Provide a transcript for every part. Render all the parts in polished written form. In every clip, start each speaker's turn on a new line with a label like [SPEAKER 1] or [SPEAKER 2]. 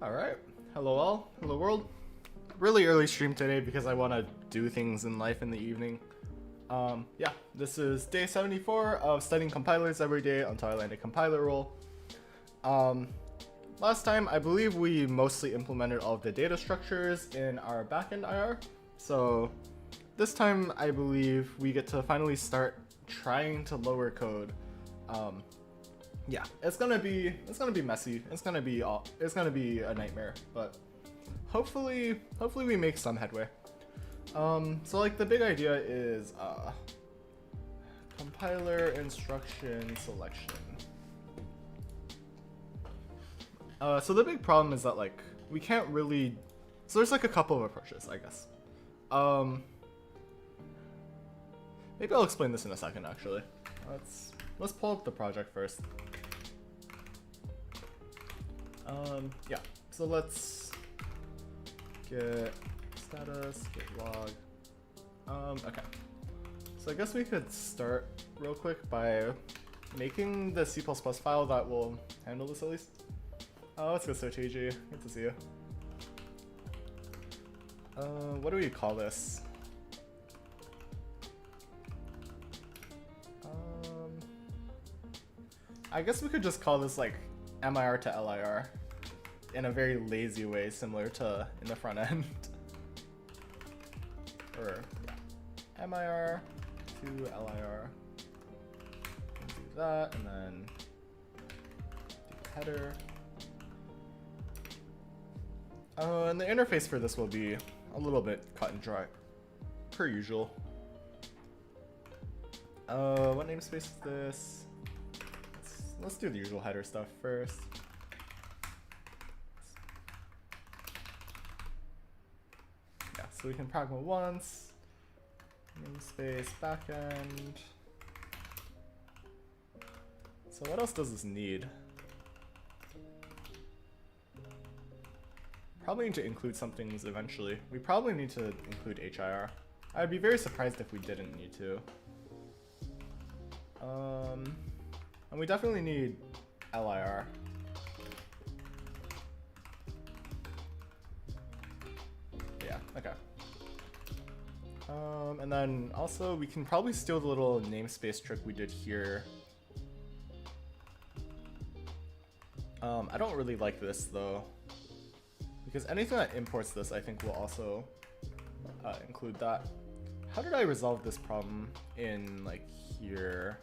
[SPEAKER 1] Alright, hello all, hello world. Really early stream today because I want to do things in life in the evening. Yeah, this is day 74 of studying compilers every day until I land a compiler role. Last time I believe we mostly implemented all of the data structures in our backend IR. So this time I believe we get to finally start trying to lower code. Yeah, it's gonna be messy. It's gonna be a nightmare, but hopefully we make some headway. So like the big idea is compiler instruction selection. So the big problem is that like we can't really. So there's like a couple of approaches, I guess. Maybe I'll explain this in a second. Actually, let's pull up the project first. Yeah, so let's get status, get log. Okay. So I guess we could start real quick by making the C++ file that will handle this at least. Let's go TG. Good to see you. What do we call this? I guess we could just call this like MIR to LIR in a very lazy way, similar to in the front end. Or yeah, MIR to LIR. Do that, and then do header. And the interface for this will be a little bit cut and dry, per usual. What namespace is this? Let's do the usual header stuff first. Yeah, so we can pragma once, namespace backend. So what else does this need? Probably need to include some things eventually. We probably need to include HIR. I'd be very surprised if we didn't need to. And we definitely need LIR. Yeah, okay. And then also we can probably steal the little namespace trick we did here. I don't really like this though, because anything that imports this I think will also include that. How did I resolve this problem in like here?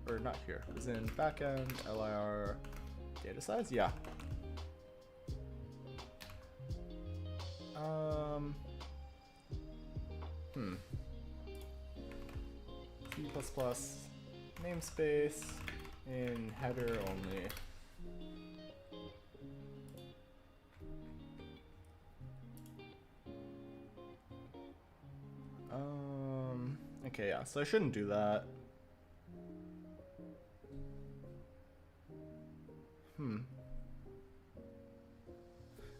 [SPEAKER 1] Or not here, it was in backend, LIR, data size, yeah. C++ namespace in header only. Okay, yeah, so I shouldn't do that.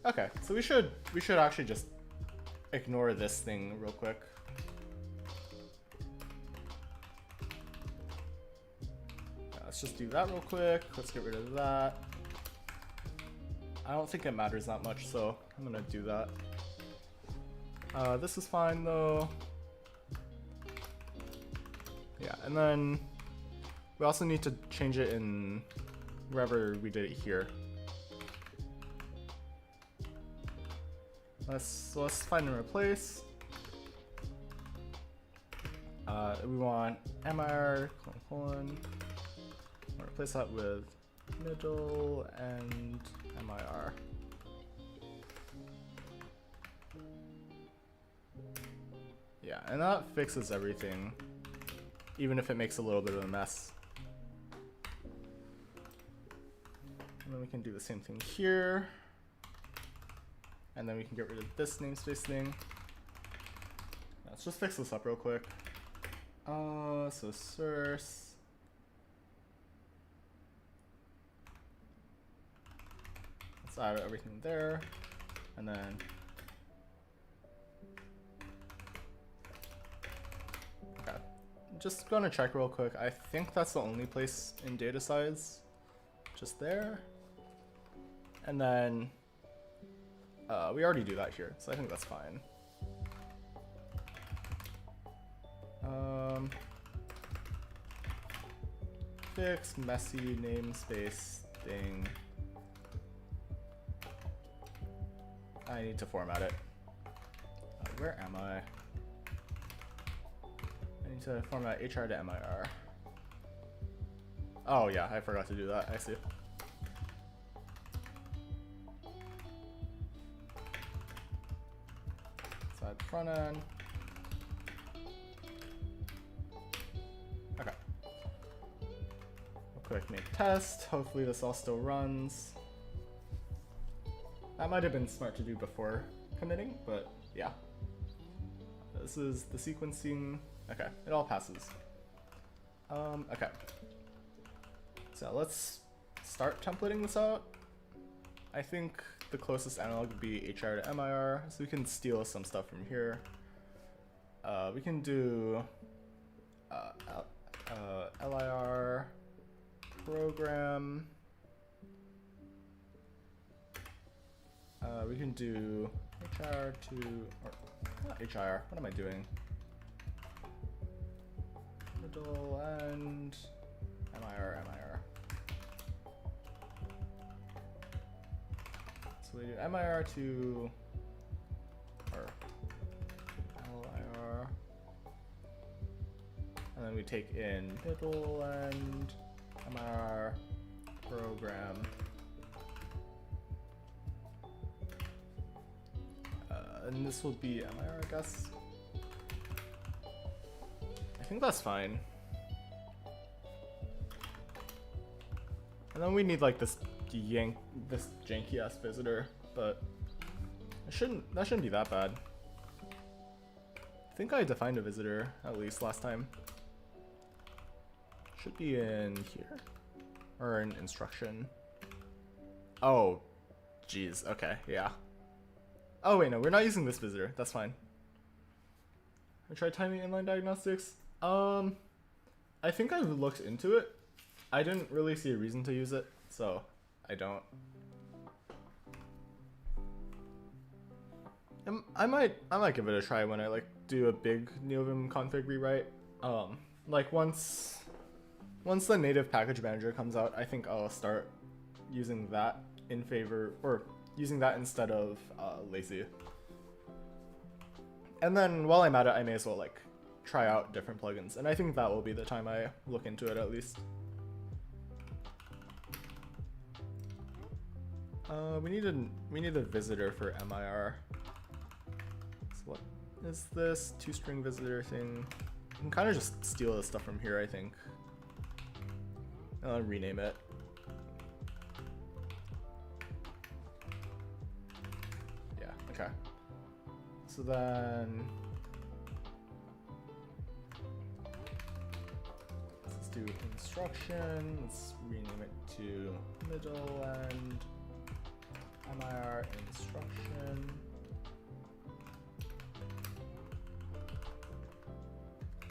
[SPEAKER 1] Okay, so we should actually just ignore this thing real quick. Let's just do that real quick. Let's get rid of that. I don't think it matters that much, so I'm gonna do that. This is fine though. Yeah, and then we also need to change it in wherever we did it here. Let's find and replace. We want MIR : replace that with middle and MIR. Yeah, and that fixes everything, even if it makes a little bit of a mess. And then we can do the same thing here. And then we can get rid of this namespace thing. Let's just fix this up real quick. So source. Let's add everything there. And then okay. Just gonna check real quick. I think that's the only place in data size. Just there. And then We already do that here, so I think that's fine. Fix messy namespace thing. I need to format it. Where am I? I need to format HR to MIR. Oh yeah, I forgot to do that. I see. Side front end. Okay. Real quick, make test. Hopefully this all still runs. That might have been smart to do before committing, but yeah. This is the sequencing. Okay, it all passes. Okay. So let's start templating this out. I think the closest analog would be HR to MIR, so we can steal some stuff from here. We can do LIR program. We can do HR to, or not HR, what am I doing? Middle and MIR. So we do MIR to, or LIR, and then we take in middle and MIR program. And this will be MIR, I guess. I think that's fine. And then we need like this janky ass visitor, but that shouldn't be that bad. I think I defined a visitor at least last time. Should be in here or in instruction. Oh, geez. Okay, yeah. Oh wait, no, we're not using this visitor. That's fine. I tried timing inline diagnostics. I think I've looked into it. I didn't really see a reason to use it, so I don't. I might give it a try when I like do a big NeoVim config rewrite. Like once the native package manager comes out, I think I'll start using that in favor, or using that instead of Lazy. And then while I'm at it, I may as well like try out different plugins, and I think that will be the time I look into it at least. We need a visitor for MIR. So what is this two-string visitor thing? You can kind of just steal this stuff from here, I think. And I'll rename it. Yeah, okay. So then let's do instruction. Let's rename it to middle and MIR instruction.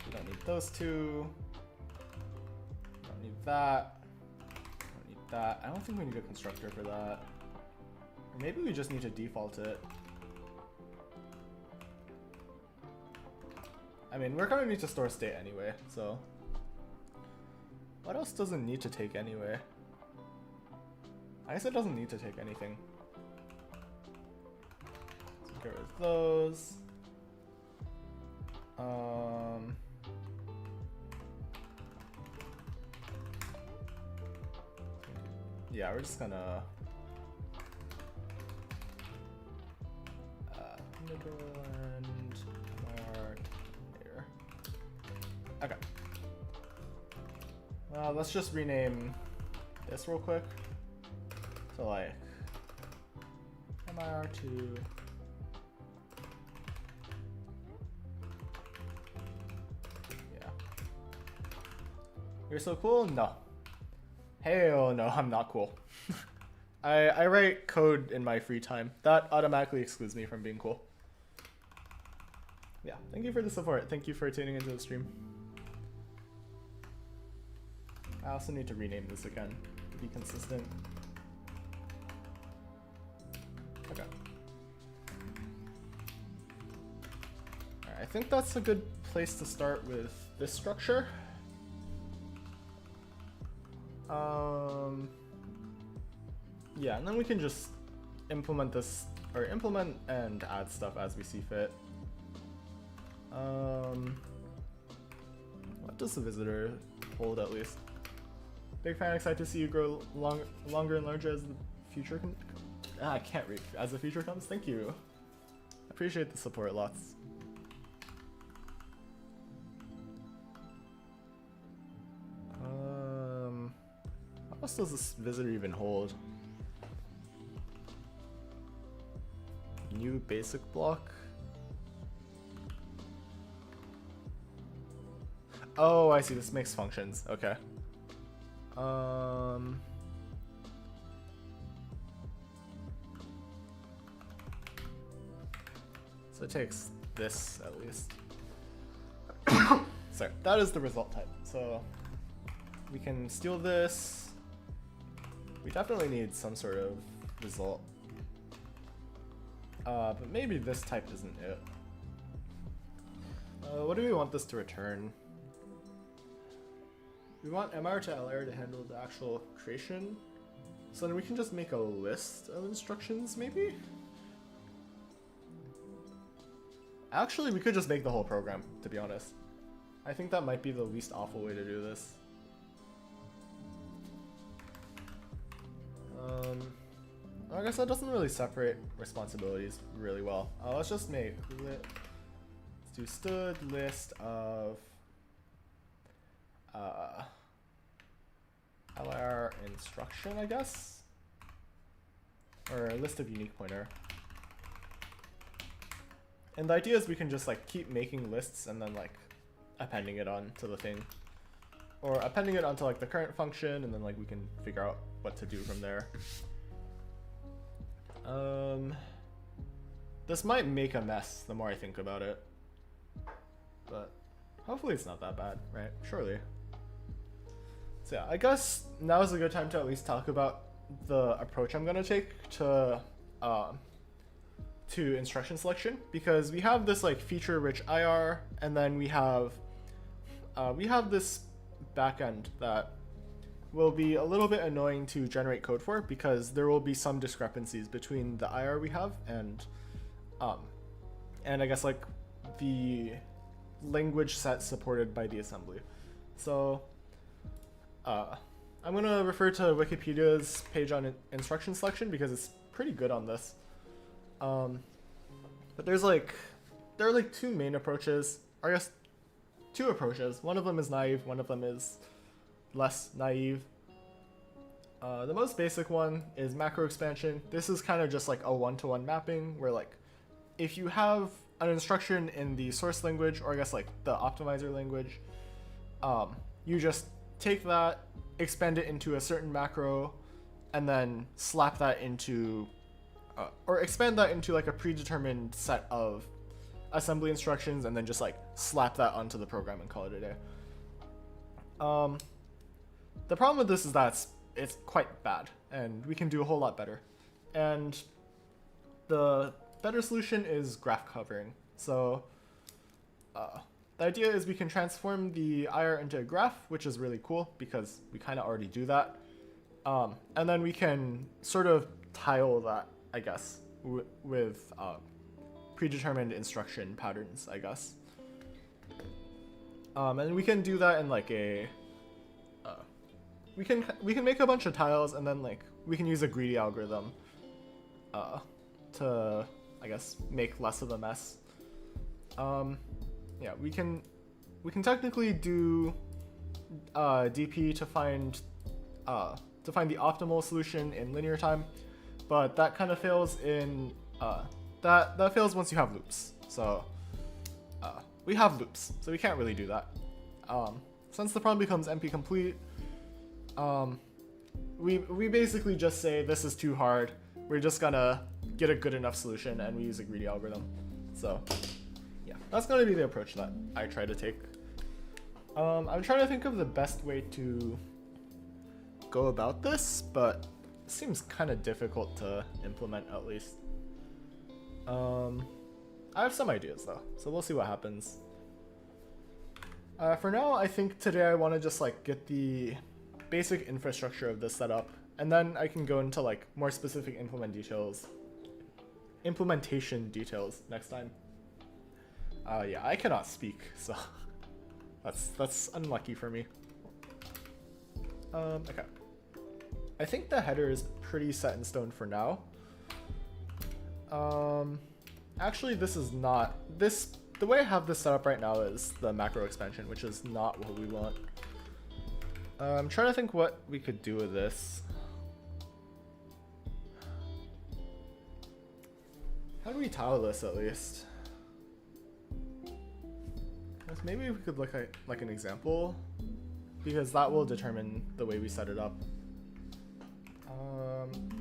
[SPEAKER 1] We don't need those two. Don't need that. Don't need that. I don't think we need a constructor for that. Or maybe we just need to default it. I mean, we're gonna need to store state anyway, so. What else doesn't need to take anyway? I guess it doesn't need to take anything. So get rid of those. Yeah, we're just gonna middle and MIR here. Okay. Let's just rename this real quick. So like MIR to yeah. You're so cool? No. Hell no, I'm not cool. I write code in my free time. That automatically excludes me from being cool. Yeah, thank you for the support. Thank you for tuning into the stream. I also need to rename this again to be consistent. Okay. think that's a good place to start with this structure. Yeah, and then we can just implement this, or implement and add stuff as we see fit. What does the visitor hold at least? Big fan, excited to see you grow longer and larger as the future I can't read. As the future comes, thank you. Appreciate the support, lots. How else does this visitor even hold? New basic block. Oh, I see. This makes functions. Okay. So it takes this at least. Sorry, that is the result type. So we can steal this. We definitely need some sort of result. But maybe this type isn't it. What do we want this to return? We want MR to LR to handle the actual creation. So then we can just make a list of instructions, maybe? Actually, we could just make the whole program, to be honest. I think that might be the least awful way to do this. I guess that doesn't really separate responsibilities really well. Let's just make let's do stood list of LR instruction, I guess, or a list of unique pointer. And the idea is we can just like keep making lists and then like appending it on to the thing, or appending it onto like the current function, and then like we can figure out what to do from there. This might make a mess the more I think about it, but hopefully it's not that bad, right? Surely. So yeah, I guess now is a good time to at least talk about the approach I'm gonna take to instruction selection, because we have this like feature-rich IR, and then we have this backend that will be a little bit annoying to generate code for, because there will be some discrepancies between the IR we have and I guess like the language set supported by the assembly. So I'm gonna refer to Wikipedia's page on instruction selection because it's pretty good on this. But there are like two main approaches, or I guess two approaches. One of them is naive, one of them is less naive. The most basic one is macro expansion. This is kind of just like a one-to-one mapping where like if you have an instruction in the source language, or I guess like the optimizer language, you just take that, expand it into a certain macro, and then slap that into or expand that into like a predetermined set of assembly instructions, and then just like slap that onto the program and call it a day. The problem with this is that it's quite bad, and we can do a whole lot better. And the better solution is graph covering. So the idea is we can transform the IR into a graph, which is really cool because we kind of already do that. And then we can sort of tile that, I guess, with predetermined instruction patterns, I guess. And we can do that in like a we can make a bunch of tiles, and then like we can use a greedy algorithm to, I guess, make less of a mess. Yeah, we can technically do DP to find the optimal solution in linear time, but that kind of fails in that fails once you have loops. So we have loops, so we can't really do that. Since the problem becomes NP complete, we basically just say this is too hard. We're just gonna get a good enough solution, and we use a greedy algorithm. So yeah, that's gonna be the approach that I try to take. I'm trying to think of the best way to go about this, but it seems kind of difficult to implement, at least. I have some ideas though, so we'll see what happens. For now, I think today I want to just like get the basic infrastructure of this set up, and then I can go into like more specific implementation details next time. Yeah, I cannot speak, so that's unlucky for me. Okay. I think the header is pretty set in stone for now. Actually, this is not the way I have this set up right now is the macro expansion, which is not what we want. I'm trying to think what we could do with this. How do we tile this at least? Guess maybe we could look at like an example, because that will determine the way we set it up.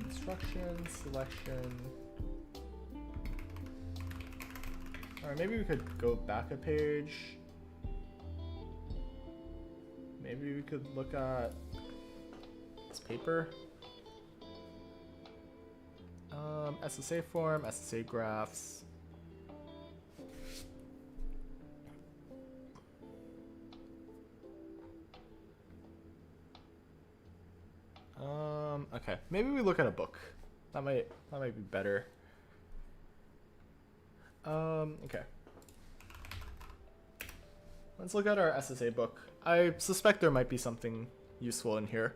[SPEAKER 1] Instruction, selection. Alright, maybe we could go back a page. Maybe we could look at this paper. SSA form, SSA graphs. Okay, maybe we look at a book. That might be better. Okay. Let's look at our SSA book. I suspect there might be something useful in here.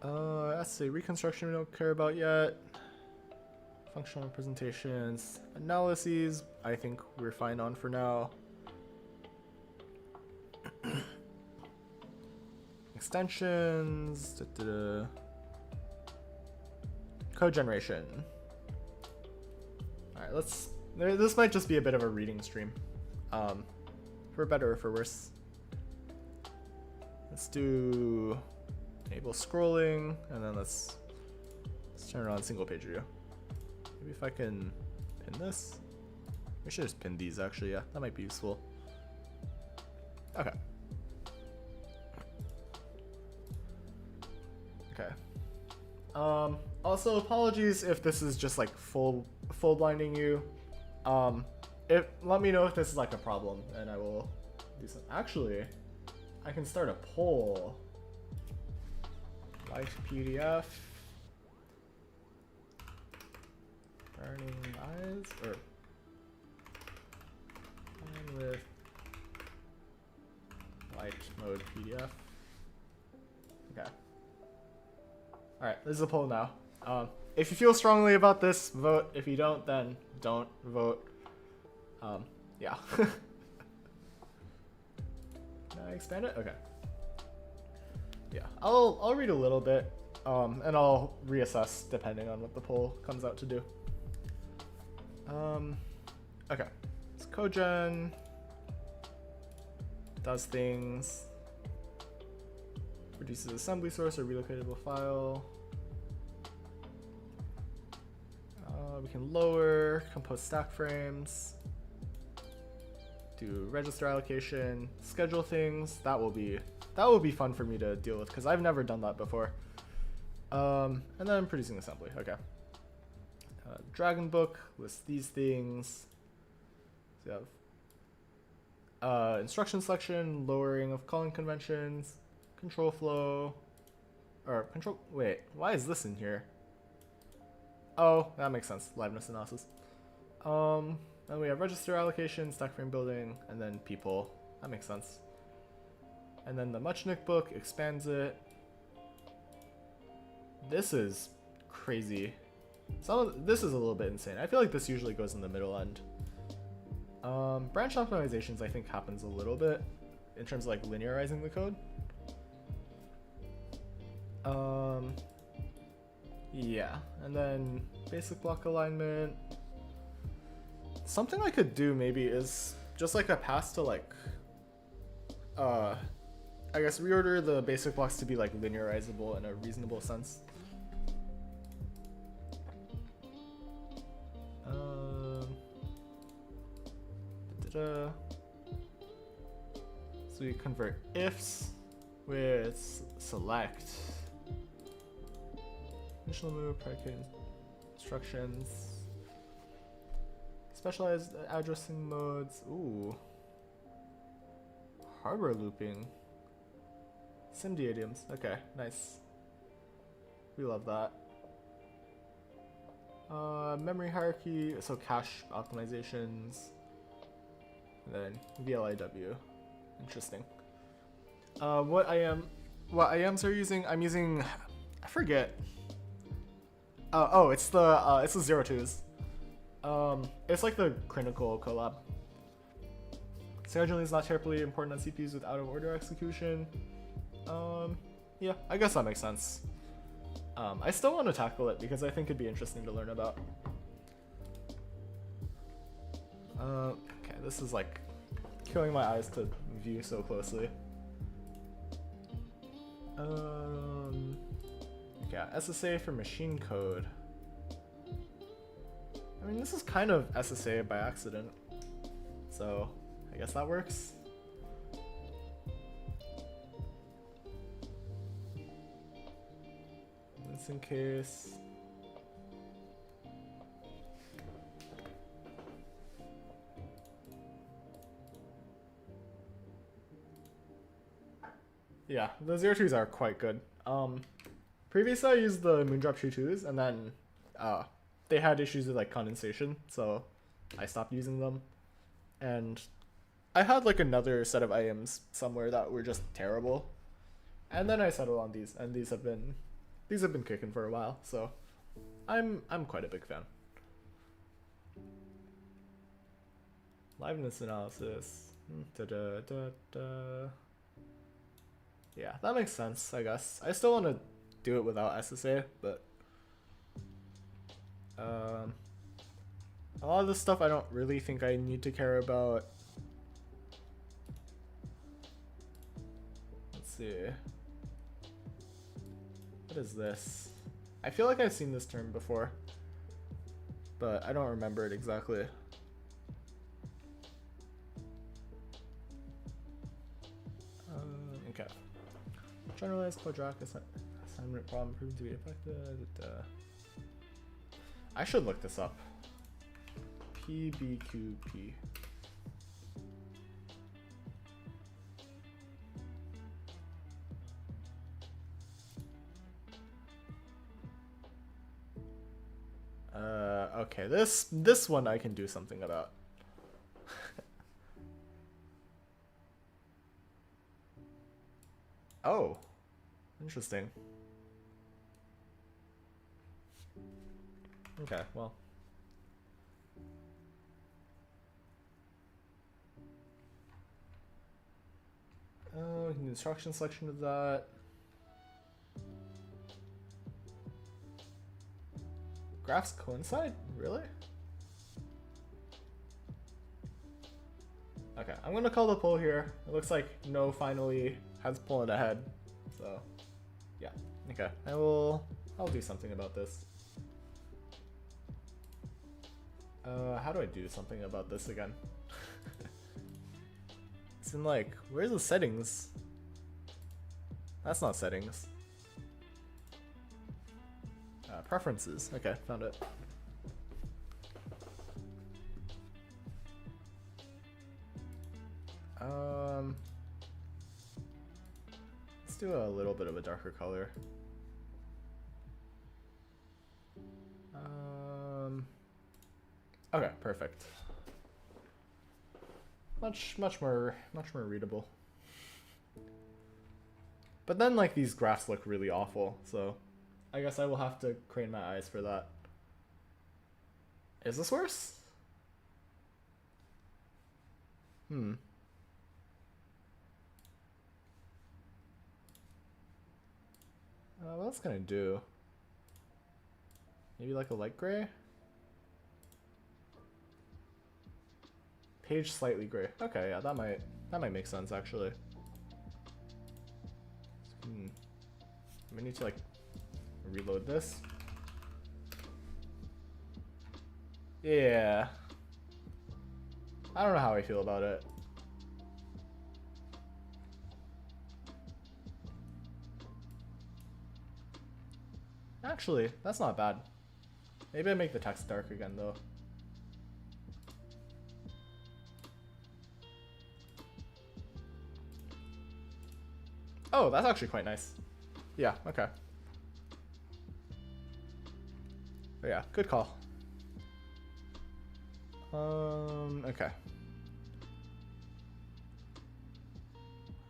[SPEAKER 1] SSA reconstruction we don't care about yet. Functional representations, analyses, I think we're fine on for now. Extensions, code generation. Alright, this might just be a bit of a reading stream. For better or for worse. Let's do enable scrolling, and then let's turn it on single page view. Maybe if I can pin this. We should just pin these actually, yeah, that might be useful. Okay. Okay. Also apologies if this is just like full blinding you. Let me know if this is like a problem and I will do some. Actually, I can start a poll. Light PDF. Burning eyes or with light mode PDF. Okay. Alright, this is a poll now. If you feel strongly about this, vote. If you don't, then don't vote. Yeah. Can I expand it? Okay. Yeah, I'll read a little bit, and I'll reassess depending on what the poll comes out to do. Okay. It's CodeGen. Does things. Produces assembly source or relocatable file. We can lower, compose stack frames, do register allocation, schedule things. That will be fun for me to deal with because I've never done that before. And then producing assembly. Okay. Dragon book lists these things. So you have instruction selection, lowering of calling conventions, control flow, or control. Wait, why is this in here? Oh, that makes sense. Liveness analysis. Then we have register allocation, stack frame building, and then people. That makes sense. And then the Muchnick book expands it. This is crazy. This is a little bit insane. I feel like this usually goes in the middle end. Branch optimizations I think happens a little bit in terms of like linearizing the code. Yeah, and then basic block alignment. Something I could do maybe is just like a pass to like, I guess reorder the basic blocks to be like linearizable in a reasonable sense. So we convert ifs with select. Initial move, predicate instructions. Specialized addressing modes. Ooh. Harbor looping. SIMD idioms. Okay, nice. We love that. Memory hierarchy, so cache optimizations. And then VLIW. Interesting. What IAMs are using? I'm using, I forget. Oh, it's the 02s. It's like the Critical collab. Scheduling is not terribly important on CPUs with out of order execution. Yeah, I guess that makes sense. I still want to tackle it because I think it'd be interesting to learn about. Okay, this is like killing my eyes to view so closely. Okay, SSA for machine code. I mean, this is kind of SSA by accident, so I guess that works. Just in case. Yeah, the 02s are quite good. Previously I used the Moondrop 22s, and then they had issues with like condensation, so I stopped using them. And I had like another set of IMs somewhere that were just terrible, and then I settled on these, and these have been kicking for a while, so I'm quite a big fan. Liveness analysis. Yeah, that makes sense, I guess. I still want to do it without SSA, but a lot of this stuff I don't really think I need to care about. Let's see. What is this? I feel like I've seen this term before, but I don't remember it exactly. Okay. Generalized quadratic assignment problem proving to be effective. I should look this up. PBQP. Okay, this one I can do something about. Oh, interesting. Okay, well. Oh, the instruction selection of that. Graphs coincide? Really? Okay, I'm gonna call the poll here. It looks like no finally has pulling ahead. So, yeah. Okay, I'll do something about this. How do I do something about this again? It's in like, where's the settings? That's not settings. Preferences. Okay, found it. Let's do a little bit of a darker color. Okay, perfect. Much more readable. But then like these graphs look really awful, so I guess I will have to crane my eyes for that. Is this worse? What else can I do? Maybe like a light gray? Page slightly gray. Okay, yeah, that might make sense actually. I need to like reload this. Yeah. I don't know how I feel about it. Actually, that's not bad. Maybe I make the text dark again though. Oh, that's actually quite nice. Yeah, okay. But yeah, good call. Okay.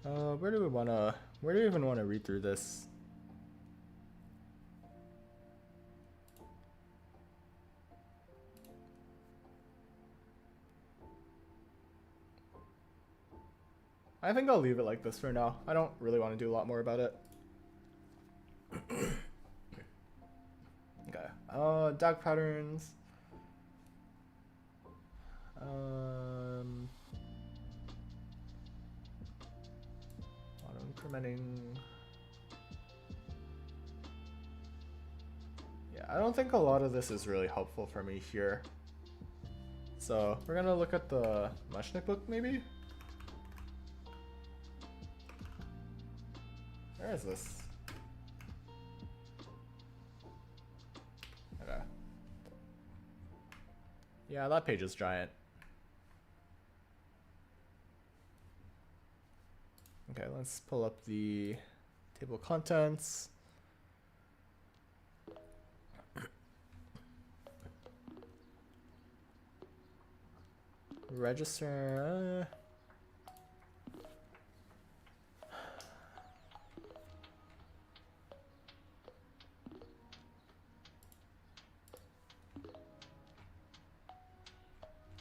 [SPEAKER 1] Where do we even wanna read through this? I think I'll leave it like this for now. I don't really want to do a lot more about it. Okay. Dark patterns. Auto incrementing. Yeah, I don't think a lot of this is really helpful for me here. So we're gonna look at the Mushnick book maybe? Where is this? Okay. Yeah, that page is giant. Okay, let's pull up the table of contents. Register.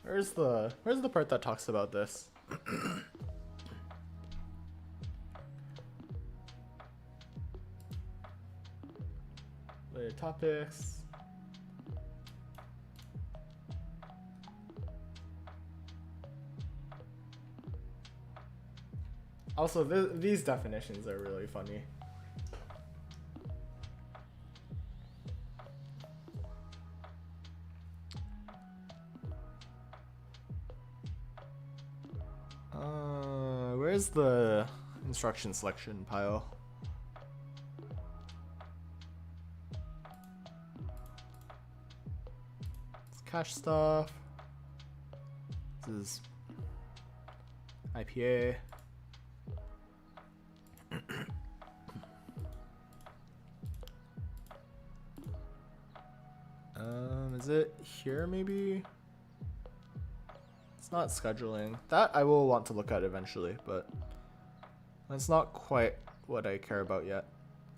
[SPEAKER 1] Where's the part that talks about this? Later topics. Also, these definitions are really funny. Where's the instruction selection pile? It's cache stuff. This is IPA. Is it here maybe? It's not scheduling. That I will want to look at eventually, but that's not quite what I care about yet.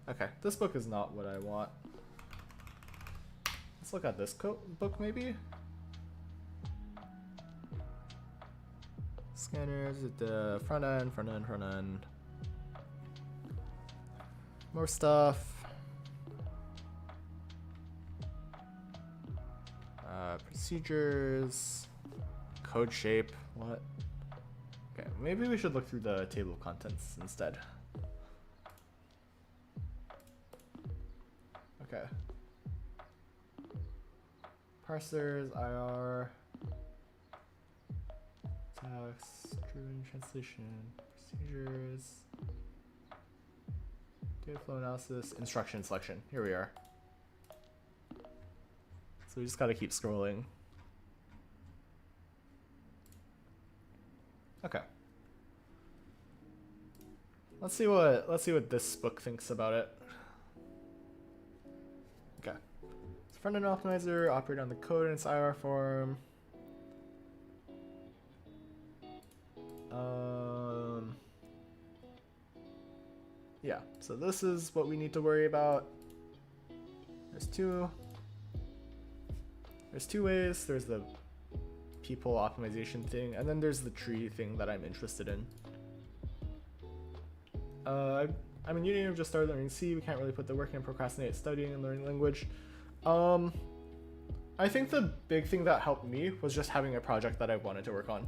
[SPEAKER 1] Okay, this book is not what I want. Let's look at this book maybe. Scanners at the front end. More stuff. Procedures. Code shape. What? Okay, maybe we should look through the table of contents instead. Okay. Parsers, IR, text, driven translation, procedures, data flow analysis, instruction selection. Here we are. So we just gotta keep scrolling. Okay. Let's see what this book thinks about it. Okay. So front-end optimizer, operate on the code in its IR form. Yeah, so this is what we need to worry about. There's two ways. There's the people optimization thing, and then there's the tree thing that I'm interested in. I'm in Udemy, I've just started learning C. We can't really put the work in, procrastinate studying and learning language. I think the big thing that helped me was just having a project that I wanted to work on.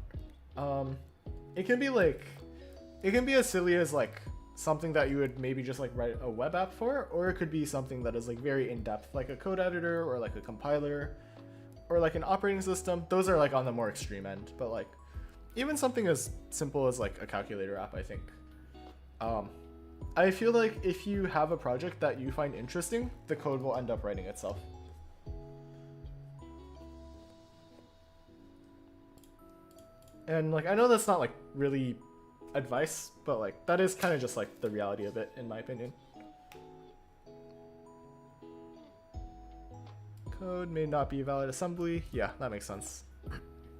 [SPEAKER 1] It can be as silly as like something that you would maybe just like write a web app for, or it could be something that is like very in-depth, like a code editor or like a compiler or like an operating system. Those are like on the more extreme end, but like even something as simple as like a calculator app, I think. I feel like if you have a project that you find interesting, the code will end up writing itself. And like, I know that's not like really advice, but like that is kind of just like the reality of it in my opinion. Code may not be valid assembly. Yeah, that makes sense.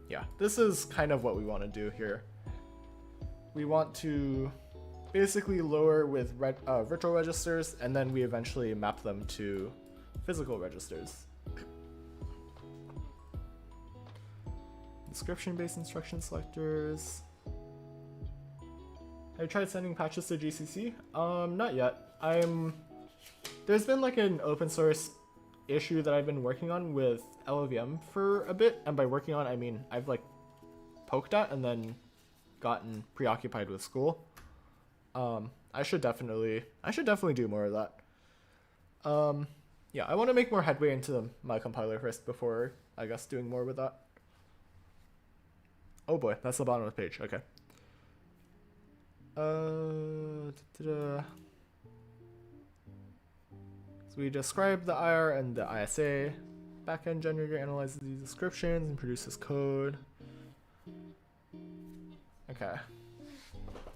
[SPEAKER 1] Yeah, this is kind of what we want to do here. We want to basically lower with virtual registers, and then we eventually map them to physical registers. Description-based instruction selectors. Have you tried sending patches to GCC? Not yet. There's been like an open source issue that I've been working on with LLVM for a bit, and by working on I mean I've like poked at and then gotten preoccupied with school. I should definitely do more of that. Yeah, I want to make more headway into my compiler first before I guess doing more with that. Oh boy, that's the bottom of the page. Okay. So we describe the IR and the ISA. Backend generator analyzes these descriptions and produces code. Okay.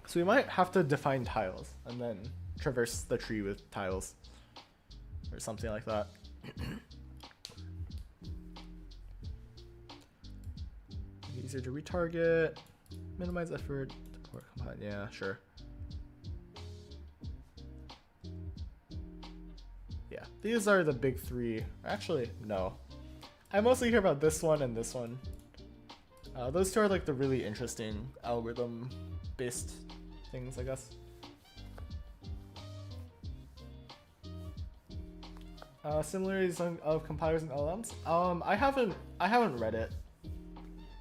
[SPEAKER 1] So we might have to define tiles and then traverse the tree with tiles or something like that. Easier to retarget, minimize effort, support compile. Yeah, sure. Yeah, these are the big three. Actually, no. I mostly hear about this one and this one. Those two are like the really interesting algorithm-based things, I guess. Similarities of compilers and LLMs. I haven't read it.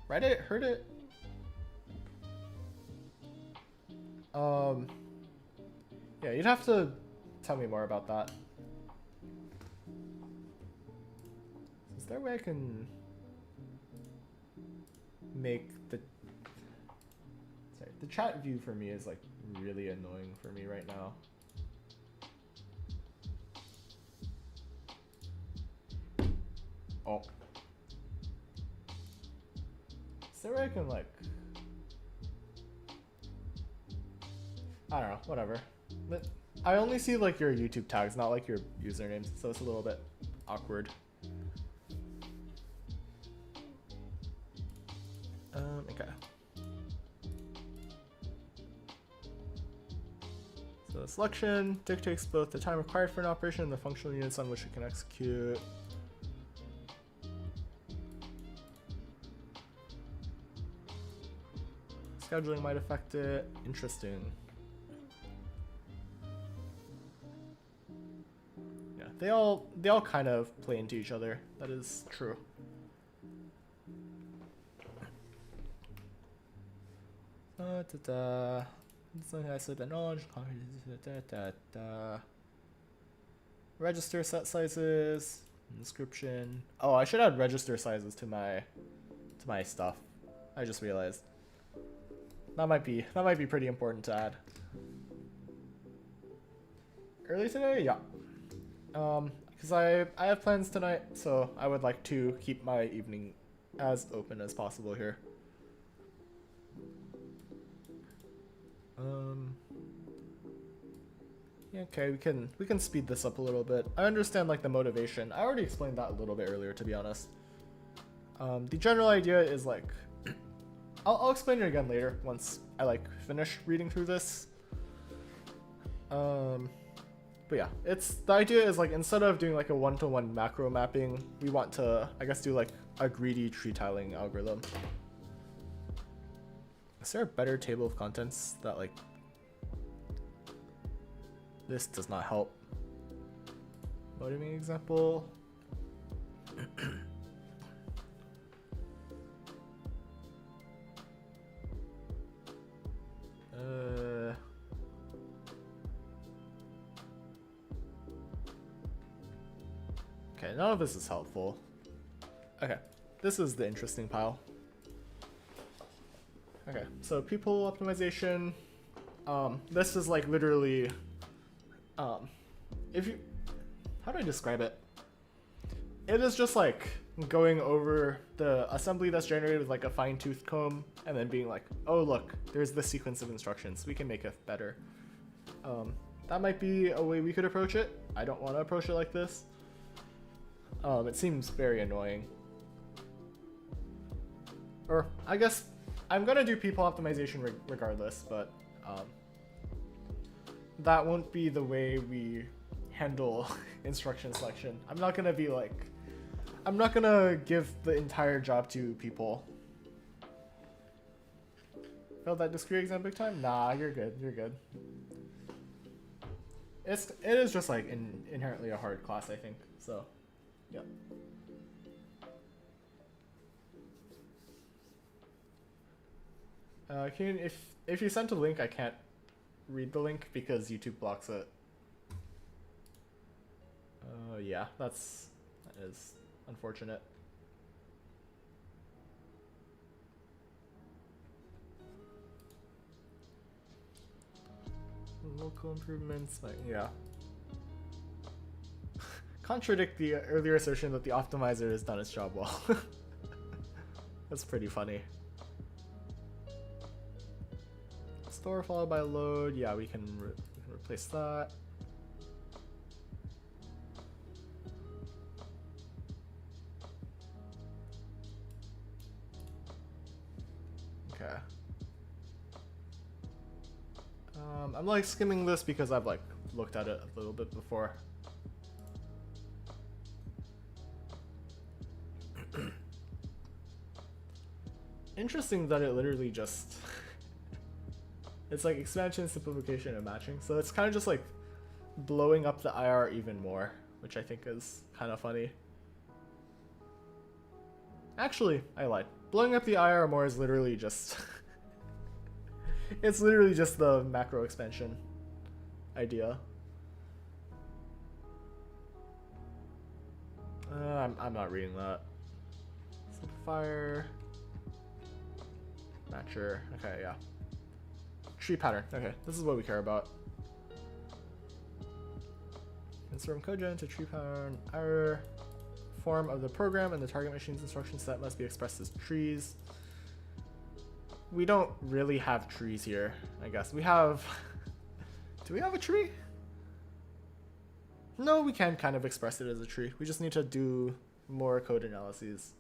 [SPEAKER 1] Read it? Heard it? Yeah, you'd have to tell me more about that. Is there a way I can make the chat view for me is like really annoying for me right now. Oh. Is there a way I can like, I don't know, whatever. But I only see like your YouTube tags, not like your usernames, so it's a little bit awkward. Okay. So the selection dictates both the time required for an operation and the functional units on which it can execute. Scheduling might affect it. Interesting. Yeah, they all kind of play into each other. That is true. I said the knowledge. Register set sizes. Description. Oh, I should add register sizes to my stuff. I just realized. That might be pretty important to add. Early today, yeah. Because I have plans tonight, so I would like to keep my evening as open as possible here. Yeah, okay, we can speed this up a little bit. I understand like the motivation. I already explained that a little bit earlier, to be honest. The general idea is like, I'll explain it again later once I like finish reading through this. But yeah, the idea is like instead of doing like a one-to-one macro mapping, we want to, I guess, do like a greedy tree tiling algorithm. Is there a better table of contents that like this does not help? Motivating example. Okay, none of this is helpful. Okay, this is the interesting pile. Okay, so people optimization. This is like literally, how do I describe it? It is just like going over the assembly that's generated with like a fine-tooth comb and then being like, oh look, there's this sequence of instructions, we can make it better. That might be a way we could approach it. I don't want to approach it like this. It seems very annoying. Or I guess I'm gonna do people optimization regardless, but that won't be the way we handle instruction selection. I'm not gonna be like, I'm not gonna give the entire job to people. Failed that discrete exam big time? Nah, you're good. You're good. It is just like inherently a hard class, I think. So, yeah. If you sent a link, I can't read the link because YouTube blocks it. Yeah, that is unfortunate. Local improvements, like, yeah. Contradict the earlier assertion that the optimizer has done its job well. That's pretty funny. Store followed by load. Yeah, we can replace that. Okay. I'm like skimming this because I've like looked at it a little bit before. Interesting that it literally just it's like expansion, simplification, and matching. So it's kind of just like blowing up the IR even more, which I think is kind of funny. Actually, I lied. Blowing up the IR more is literally just it's literally just the macro expansion idea. I'm not reading that. Simplifier. Matcher. Okay, yeah. Tree pattern. Okay, this is what we care about. Transform cogen to tree pattern. Our form of the program and the target machine's instruction set must be expressed as trees. We don't really have trees here, I guess. We have... Do we have a tree? No, we can kind of express it as a tree. We just need to do more code analyses.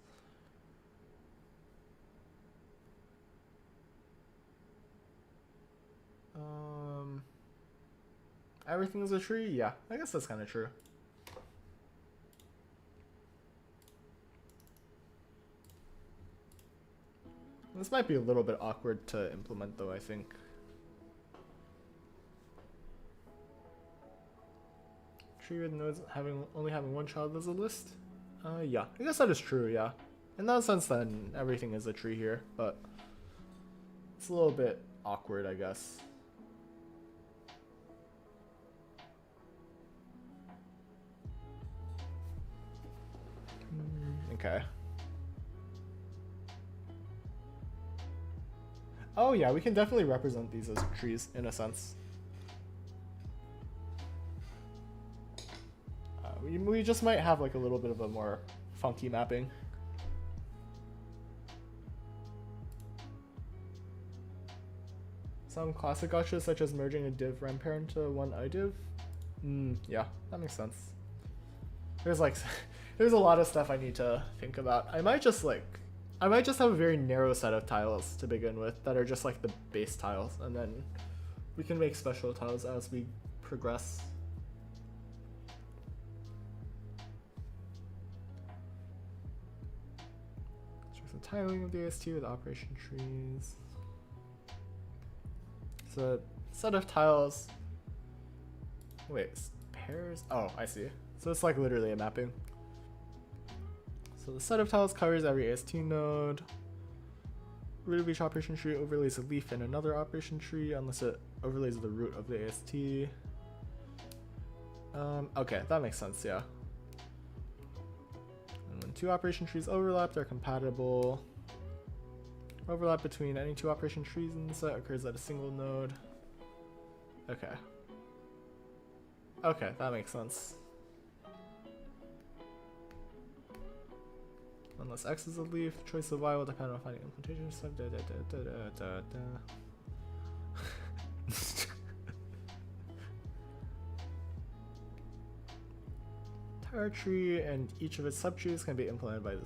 [SPEAKER 1] Everything is a tree? Yeah, I guess that's kind of true. This might be a little bit awkward to implement though, I think. Tree with nodes only having one child as a list? Yeah, I guess that is true, yeah. In that sense then everything is a tree here, but it's a little bit awkward, I guess. Okay. Oh yeah, we can definitely represent these as trees in a sense. We just might have like a little bit of a more funky mapping. Some classic gotchas such as merging a div rem pair into one idiv. Yeah, that makes sense. There's like there's a lot of stuff I need to think about. I might just have a very narrow set of tiles to begin with that are just like the base tiles, and then we can make special tiles as we progress. Some tiling of the AST with operation trees. So set of tiles. Wait, pairs? Oh, I see. So it's like literally a mapping. So the set of tiles covers every AST node. Root of each operation tree overlays a leaf in another operation tree unless it overlays the root of the AST. Okay, that makes sense, yeah. And when two operation trees overlap, they're compatible. Overlap between any two operation trees in the set occurs at a single node. Okay. Okay, that makes sense. Unless X is a leaf, the choice of Y will depend on finding implementation stuff. Entire tree and each of its subtrees can be implemented by the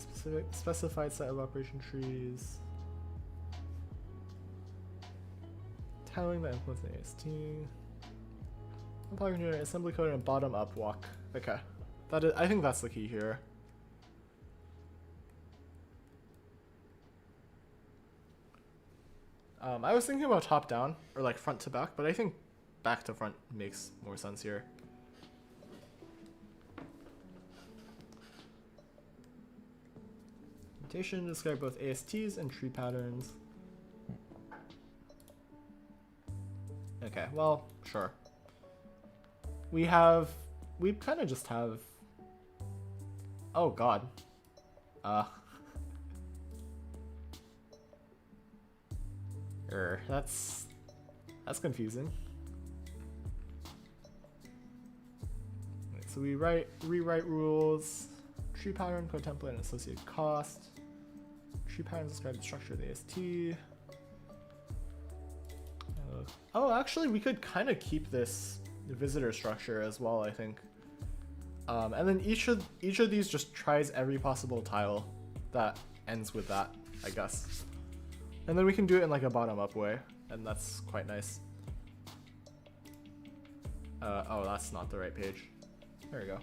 [SPEAKER 1] specified set of operation trees. Tiling that implements the AST. Applying an assembly code and a bottom-up walk. Okay, that is. I think that's the key here. I was thinking about top-down or like front to back, but I think back to front makes more sense here. Notation describe both ASTs and tree patterns. Okay, well, sure. We kind of just have, oh god. That's confusing. Right, so we rewrite rules, tree pattern, code template, and associated cost. Tree patterns describe the structure of the AST. Oh, actually, we could kind of keep this visitor structure as well, I think. And then each of these just tries every possible tile that ends with that, I guess. And then we can do it in like a bottom-up way, and that's quite nice. Oh, that's not the right page. There we go.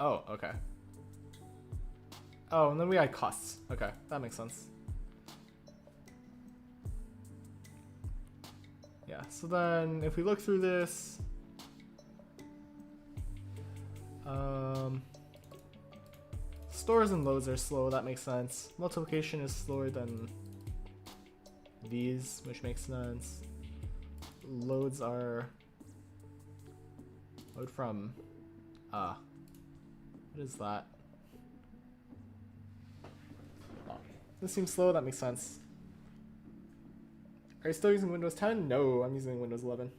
[SPEAKER 1] Oh, okay. Oh, and then we had costs. Okay, that makes sense. Yeah, so then if we look through this, stores and loads are slow, that makes sense. Multiplication is slower than these, which makes sense. Loads are load from what is that? Oh, this seems slow, that makes sense. Are you still using Windows 10? No, I'm using Windows 11.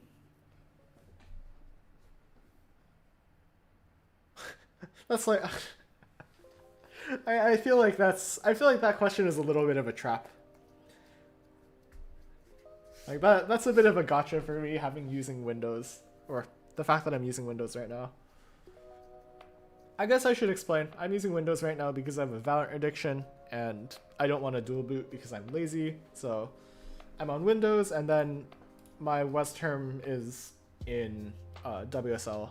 [SPEAKER 1] That's like I feel like that question is a little bit of a trap. Like that's a bit of a gotcha for me using Windows, or the fact that I'm using Windows right now. I guess I should explain. I'm using Windows right now because I have a Valorant addiction and I don't want to dual boot because I'm lazy. So I'm on Windows, and then my WES term is in WSL.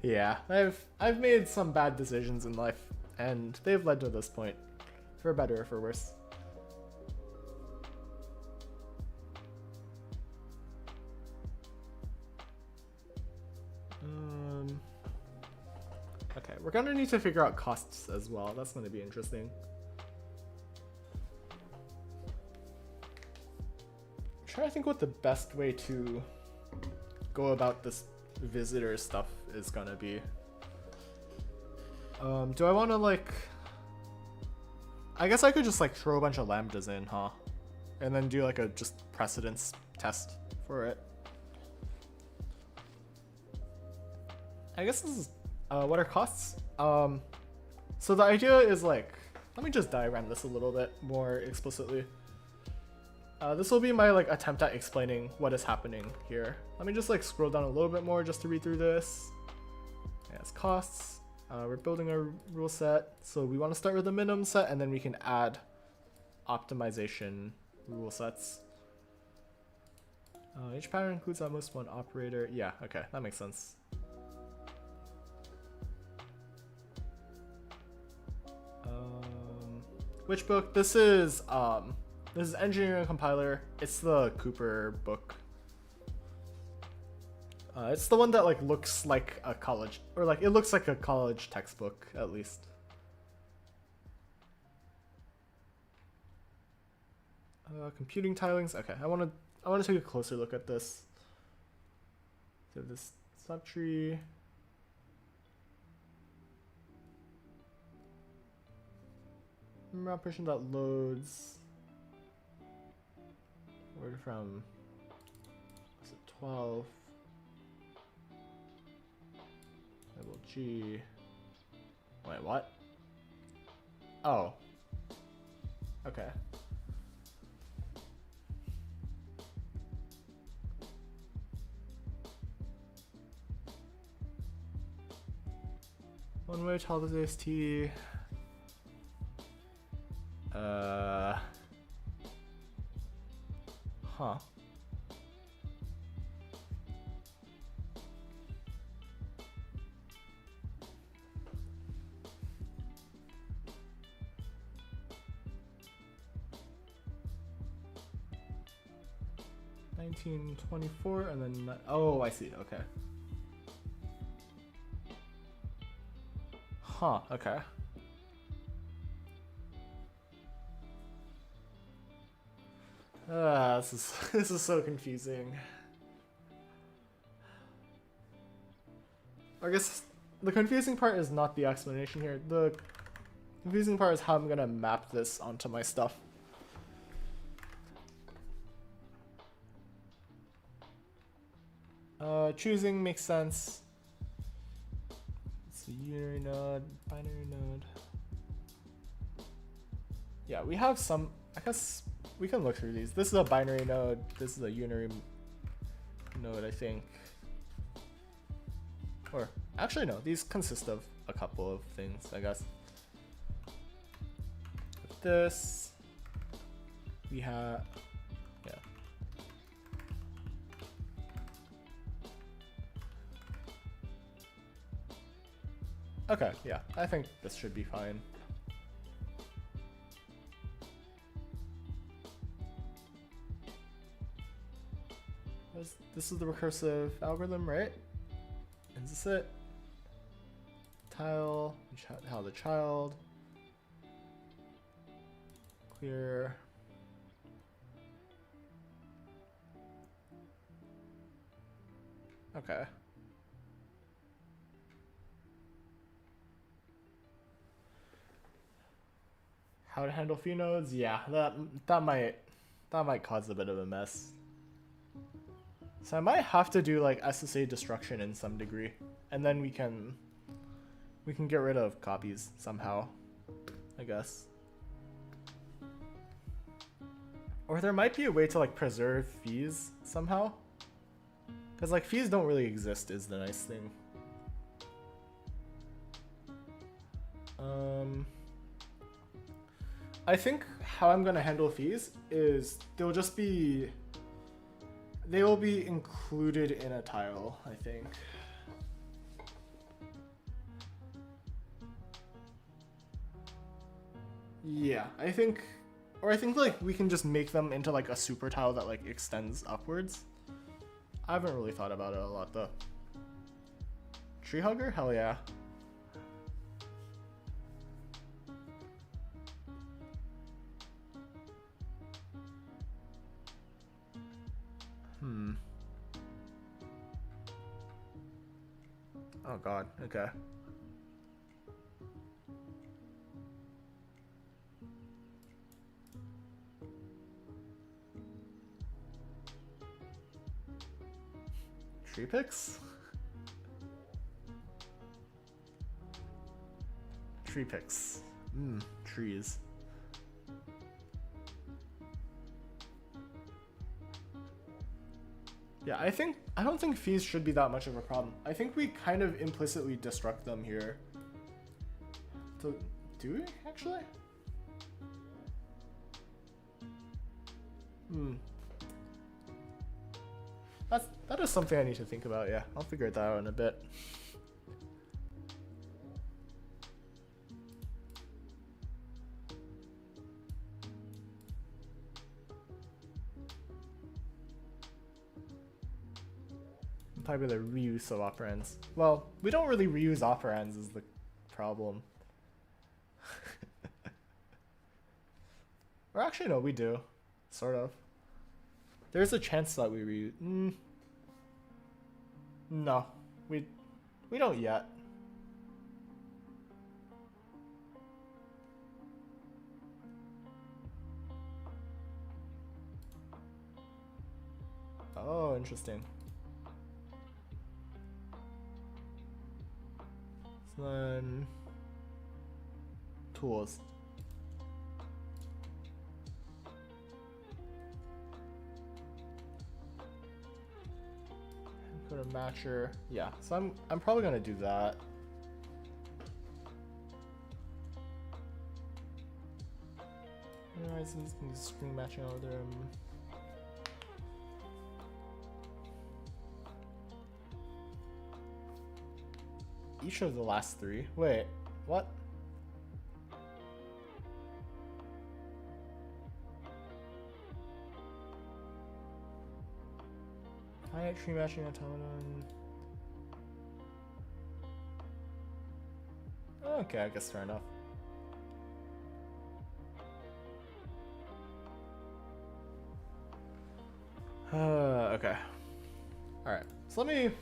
[SPEAKER 1] Yeah, I've made some bad decisions in life, and they've led to this point, for better or for worse. Okay, we're gonna need to figure out costs as well. That's gonna be interesting. I'm trying to think what the best way to go about this visitor stuff is gonna be. Do I want to like? I guess I could just like throw a bunch of lambdas in, huh? And then do like a just precedence test for it. I guess this is what are costs? So the idea is like, let me just diagram this a little bit more explicitly. This will be my like attempt at explaining what is happening here. Let me just like scroll down a little bit more just to read through this. Yes, costs. We're building a rule set, so we want to start with a minimum set, and then we can add optimization rule sets. Each pattern includes at most one operator. Yeah, okay, that makes sense. Which book? This is Engineering Compiler. It's the Cooper book. It's the one that like looks like a college, or like it looks like a college textbook at least. Computing tilings. Okay, I want to take a closer look at this. So this subtree. memory operation that loads word from, what's it, 12 level G. Wait, what? Oh. Okay. One way child is AST. Huh. $19.24 and then oh, I see. Okay. Huh. Okay. This is so confusing. I guess the confusing part is not the explanation here. The confusing part is how I'm gonna map this onto my stuff. Choosing makes sense. It's a unary node, binary node. Yeah, we have some, I guess we can look through these. This is a binary node, this is a unary node, I think. Or, actually no, these consist of a couple of things, I guess. With this, we have, yeah. Okay, yeah, I think this should be fine. This is the recursive algorithm, right? Is this it? Tile, how the child, clear. Okay. How to handle fee nodes? Yeah, that might cause a bit of a mess. So I might have to do like SSA destruction in some degree, and then we can get rid of copies somehow, I guess. Or there might be a way to like preserve fees somehow, because like fees don't really exist is the nice thing. I think how I'm gonna handle fees is they will be included in a tile, I think. Yeah, I think like we can just make them into like a super tile that like extends upwards. I haven't really thought about it a lot though. Tree hugger? Hell yeah. Oh god, okay. Tree picks? Tree picks. Trees. Yeah, I don't think fees should be that much of a problem. I think we kind of implicitly destruct them here. So, do we actually? That is something I need to think about, yeah. I'll figure that out in a bit. Probably the reuse of operands. Well, we don't really reuse operands is the problem. Or actually no, we do. Sort of. There's a chance that we reuse. No. We We don't yet. We don't yet. Oh, interesting. So then, tools. Go to matcher. Yeah, so I'm probably gonna do that. Anyways, I'm just gonna use string matching algorithm. Each of the last three. Wait, what? Finite tree matching automaton. Okay, I guess fair enough. Okay. All right. So let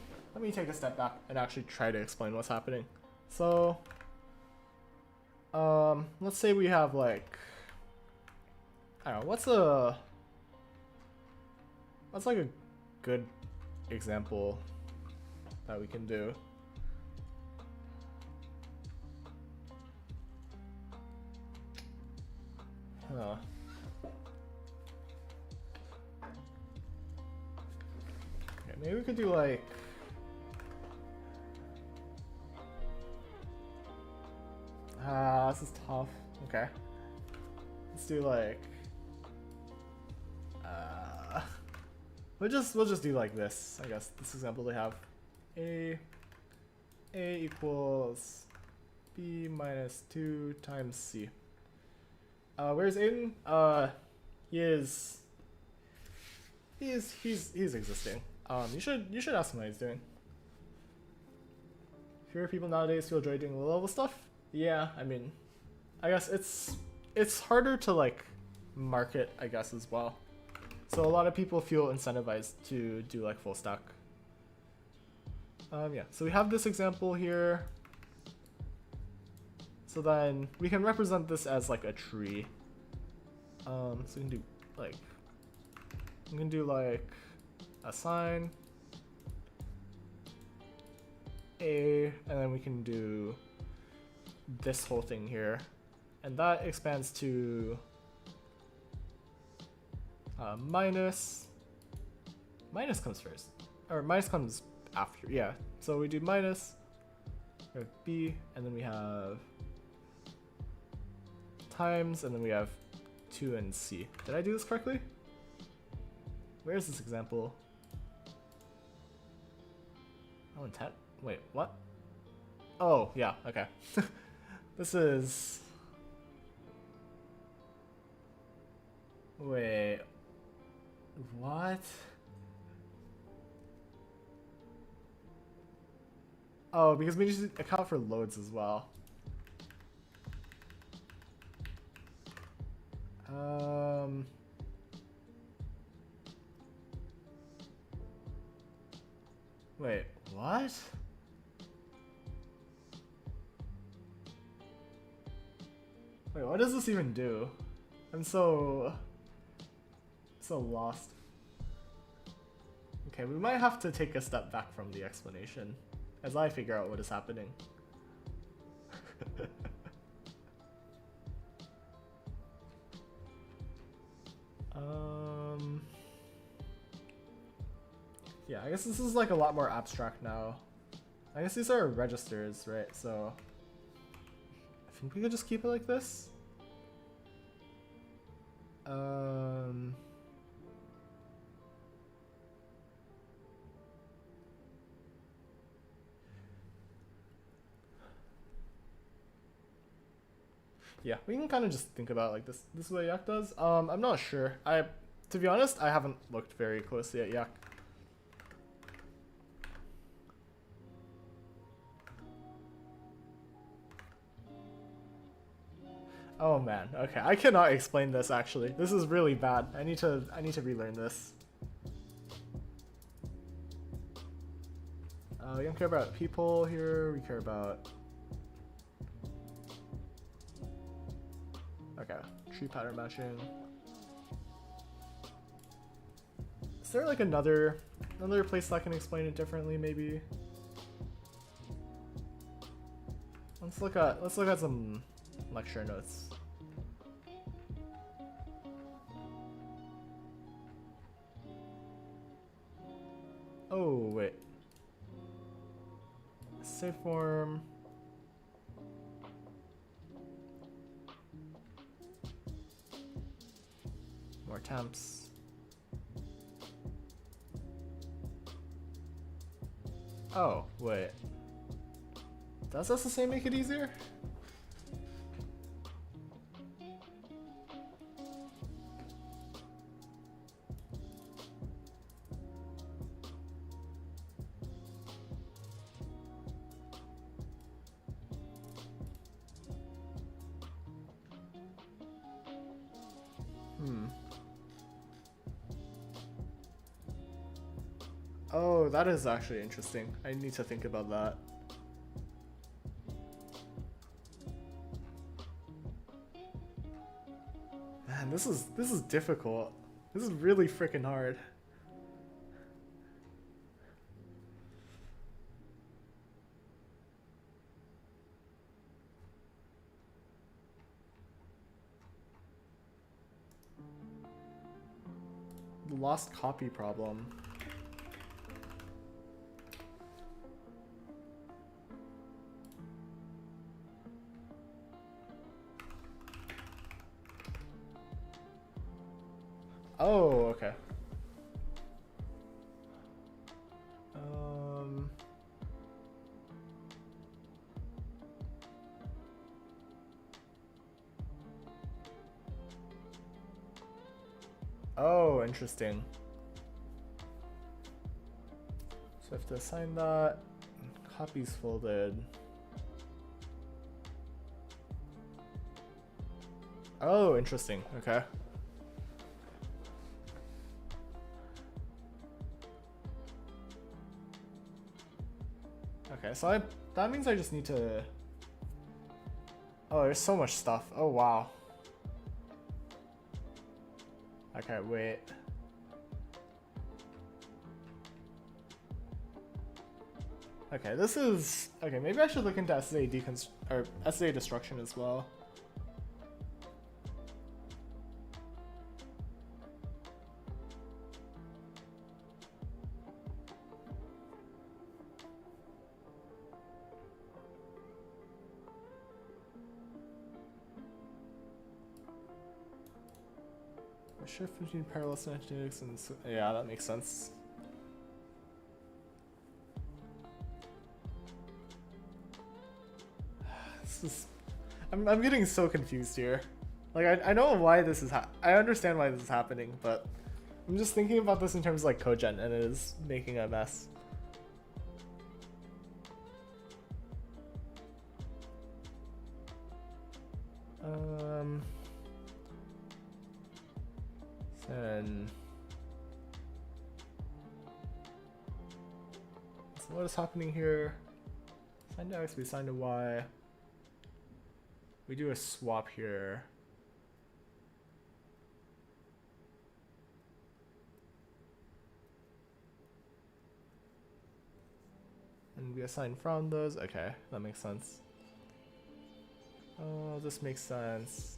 [SPEAKER 1] me take a step back and actually try to explain what's happening. So, let's say we have like, I don't know, what's like a good example that we can do? Huh. Okay, maybe we could do like, this is tough. Okay. Let's do like, we'll just do like this. I guess this example they have a equals b minus 2 times c. Where's Aiden? He's existing. You should ask him how he's doing. Fewer people nowadays feel joy doing low level stuff. Yeah, I mean, I guess it's harder to like market, I guess, as well. So a lot of people feel incentivized to do like full stack. Yeah, so we have this example here. So then we can represent this as like a tree. So we can do like assign a, and then we can do this whole thing here, and that expands to minus comes first, or minus comes after. Yeah, so we do minus, we have b, and then we have times, and then we have 2 and c. Did I do this correctly? Where's this example? Oh, intent. Wait, what? Oh, yeah, okay. This is... Wait. What? Oh, because we need to account for loads as well. Wait, what? Wait, what does this even do? I'm so lost. Okay, we might have to take a step back from the explanation as I figure out what is happening. Yeah, I guess this is like a lot more abstract now. I guess these are registers, right? So I think we could just keep it like this. Yeah, we can kind of just think about it like this. This is what Yak does. I'm not sure. To be honest, I haven't looked very closely at Yak. Oh man, okay. I cannot explain this actually. This is really bad. I need to relearn this. We don't care about people here. We care about... Okay, tree pattern matching. Is there like another place that can explain it differently maybe? Let's look at some lecture notes. Oh wait. Save form. More temps. Oh, wait. Does SSA make it easier? Oh, that is actually interesting. I need to think about that. Man, this is difficult. This is really freaking hard. The lost copy problem. Oh, okay. Oh, interesting. So I have to assign that. Copies folded. Oh, interesting. Okay. Okay, so that means I just need to... Oh, there's so much stuff. Oh, wow. Okay, wait. Okay, this is... Okay, maybe I should look into SSA destruction as well. Shift between parallel synaptics and... Yeah, that makes sense. This is... I'm getting so confused here. Like, I know why this is I understand why this is happening, but I'm just thinking about this in terms of like codegen, and it is making a mess. And so what is happening here? Assign to X, we assign to Y. We do a swap here. And we assign from those. Okay, that makes sense. Oh, this makes sense.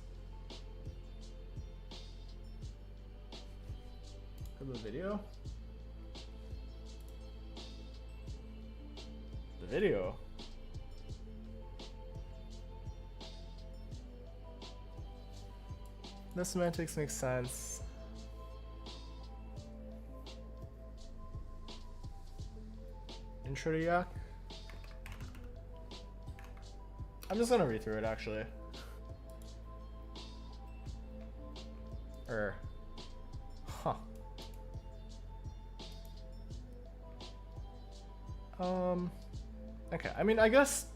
[SPEAKER 1] The video? The video? The semantics makes sense. Intro to Yak? I'm just gonna read through it actually. Huh. Okay, I mean, I guess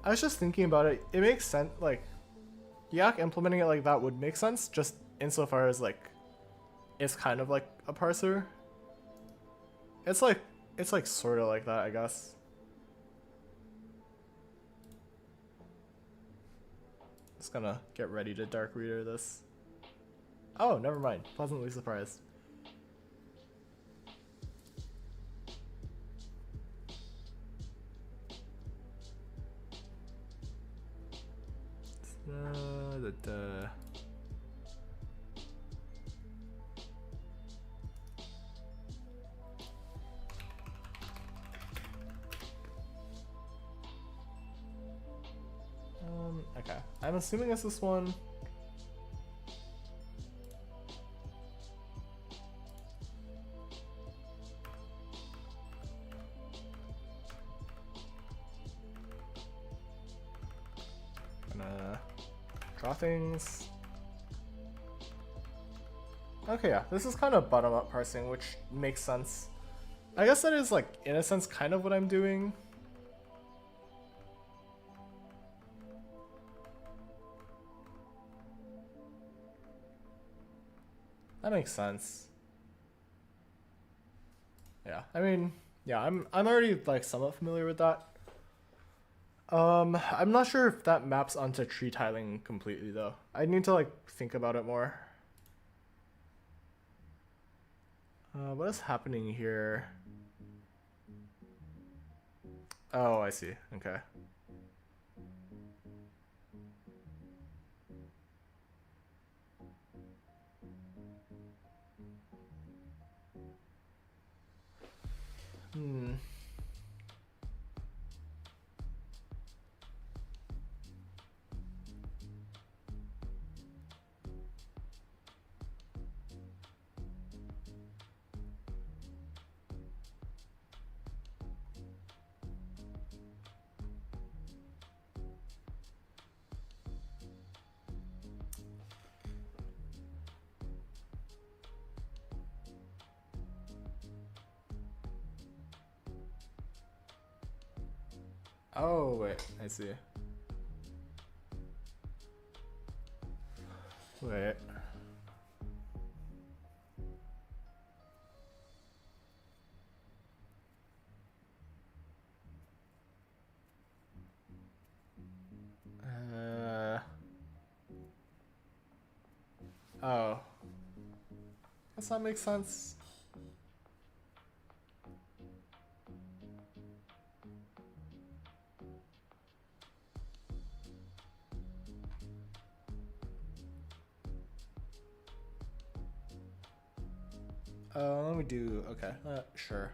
[SPEAKER 1] I was just thinking about it. It makes sense, like, Yak implementing it like that would make sense, just insofar as, like, it's kind of like a parser. It's like sort of like that, I guess. Just gonna get ready to dark reader this. Oh, never mind. Pleasantly surprised. Okay, I'm assuming it's this one. Gonna draw things. Okay, yeah, this is kind of bottom-up parsing, which makes sense. I guess that is, like, in a sense, kind of what I'm doing. That makes sense. Yeah, I mean, yeah, I'm already like somewhat familiar with that. I'm not sure if that maps onto tree tiling completely though. I need to like think about it more. What is happening here? Oh, I see. Okay. Oh, wait, I see. Wait. Oh. Does that make sense? Let me do, okay, sure.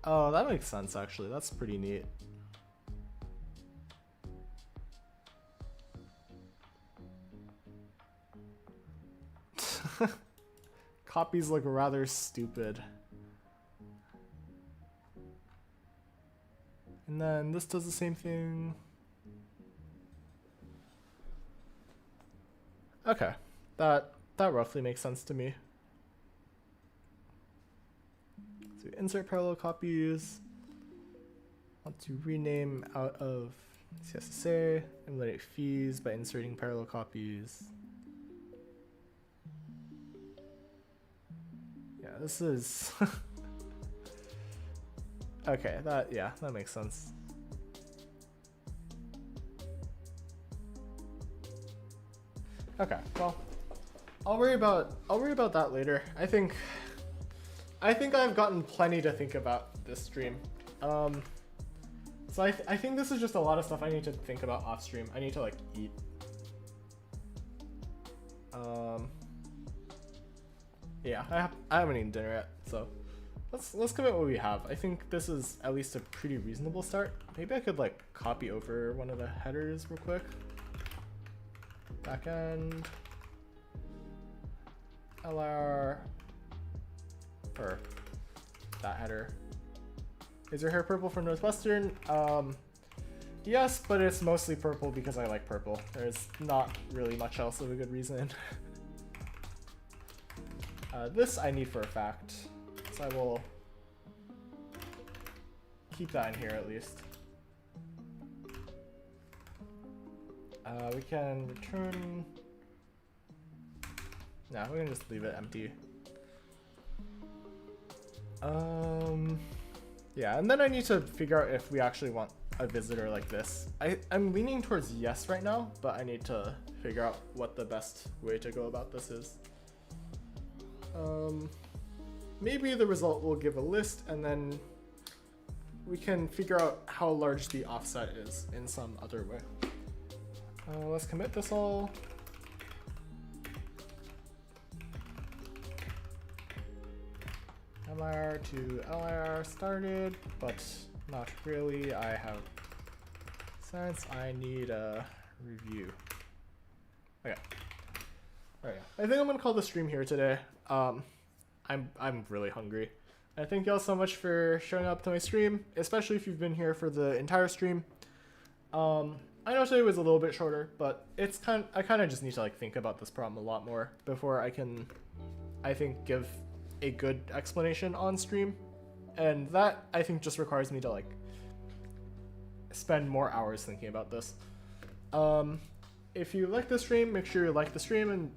[SPEAKER 1] Oh, that makes sense actually, that's pretty neat. Copies look rather stupid. And then this does the same thing. Okay, that roughly makes sense to me. So insert parallel copies. Want to rename out of CSSA, eliminate fees by inserting parallel copies. Yeah, this is okay, that makes sense. Okay, well, I'll worry about that later. I think I've gotten plenty to think about this stream. So I think this is just a lot of stuff I need to think about off stream. I need to like eat. Yeah, I haven't eaten dinner yet, so let's commit what we have. I think this is at least a pretty reasonable start. Maybe I could like copy over one of the headers real quick. Backend LR or that header. Is your hair purple from Northwestern? Yes, but it's mostly purple because I like purple. There's not really much else of a good reason. This I need for a fact, so I will keep that in here at least. We can return. No, we can just leave it empty. Yeah, and then I need to figure out if we actually want a visitor like this. I'm leaning towards yes right now, but I need to figure out what the best way to go about this is. Maybe the result will give a list, and then we can figure out how large the offset is in some other way. Let's commit this all. MIR to LIR started, but not really. I have sense I need a review. Okay. Alright, I think I'm gonna call the stream here today. I'm really hungry. I thank y'all so much for showing up to my stream, especially if you've been here for the entire stream. I know today was a little bit shorter, but it's I kind of just need to like think about this problem a lot more before I can, I think, give a good explanation on stream. And that, I think, just requires me to like spend more hours thinking about this. If you like the stream, make sure you like the stream, and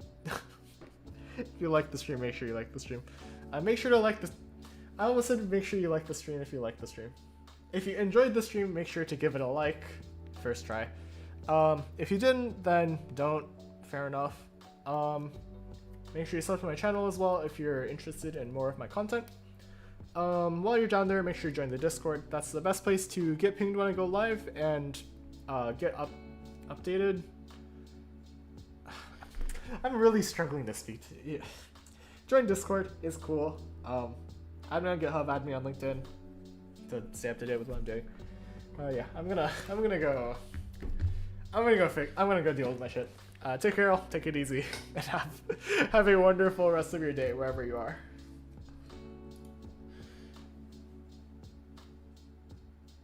[SPEAKER 1] if you like the stream, make sure you like the stream. Make sure to like the. I almost said make sure you like the stream if you like the stream. If you enjoyed the stream, make sure to give it a like. First try. If you didn't, then don't. Fair enough. Make sure you sub to my channel as well if you're interested in more of my content. While you're down there, make sure you join the Discord. That's the best place to get pinged when I go live and get updated. I'm really struggling to speak to you. Join Discord is cool. I'm on GitHub, add me on LinkedIn to stay up to date with what I'm doing. Yeah, I'm gonna go deal with my shit. Take care, all. Take it easy, and have a wonderful rest of your day wherever you are.